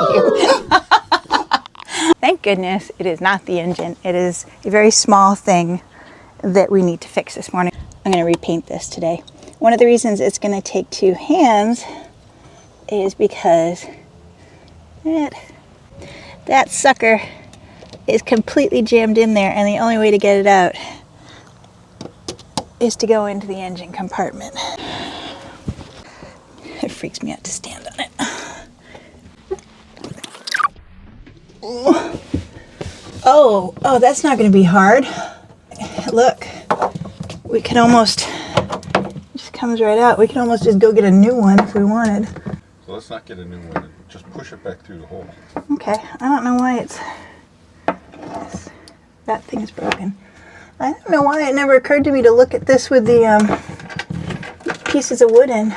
you. Thank goodness it is not the engine. It is a very small thing that we need to fix this morning. I'm going to repaint this today. One of the reasons it's going to take 2 hands is because that sucker is completely jammed in there, and the only way to get it out is to go into the engine compartment. It freaks me out to stand on it. Oh, that's not going to be hard. Look, we can almost, it just comes right out. We can almost just go get a new one if we wanted. So let's not get a new one. Just push it back through the hole. Okay, I don't know why that thing's broken. I don't know why it never occurred to me to look at this with the pieces of wood in.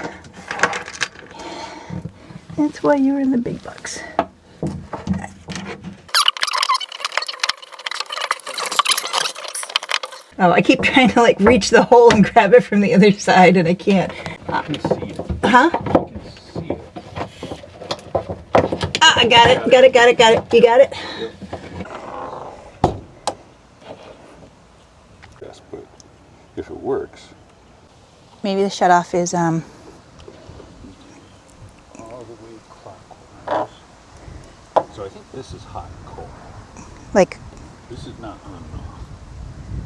That's why you were in the big bucks. Oh, I keep trying to like reach the hole and grab it from the other side, and I can't. I can see it. Huh? I can see it. Ah, I got it. Got it. You got it? Yep. Yes, but if it works. Maybe the shutoff is All the way clockwise. So I think this is hot and cold. like, This is not on and off.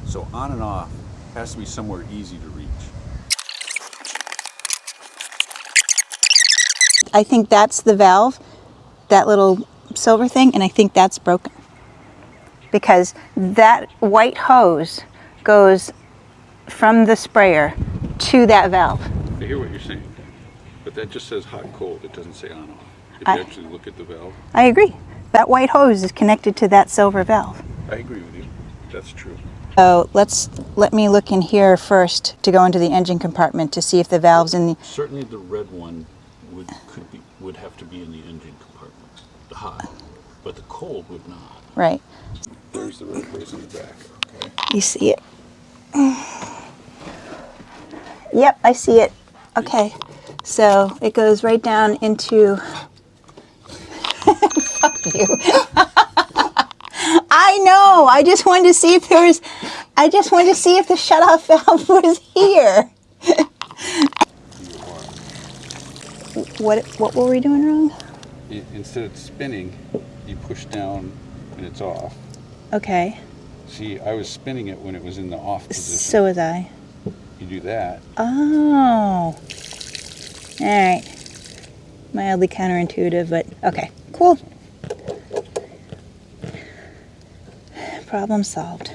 So on and off has to be somewhere easy to reach. I think that's the valve, that little silver thing, and I think that's broken. Because that white hose goes from the sprayer to that valve. I hear what you're saying, but that just says hot and cold. It doesn't say on and off. If you actually look at the valve. I agree. That white hose is connected to that silver valve. I agree with you. That's true. So let me look in here first to go into the engine compartment to see if the valve's in the... Certainly the red one would have to be in the engine compartment, the hot, but the cold would not. Right. There's the red place in the back. Okay. You see it? Yep, I see it. Okay. So it goes right down into... Fuck you. I know. I just wanted to see if the shutoff valve was here. What were we doing wrong? Instead of spinning, you push down and it's off. Okay. See, I was spinning it when it was in the off position. So was I. You do that. Oh. All right. Mildly counterintuitive, but okay. Cool. Problem solved.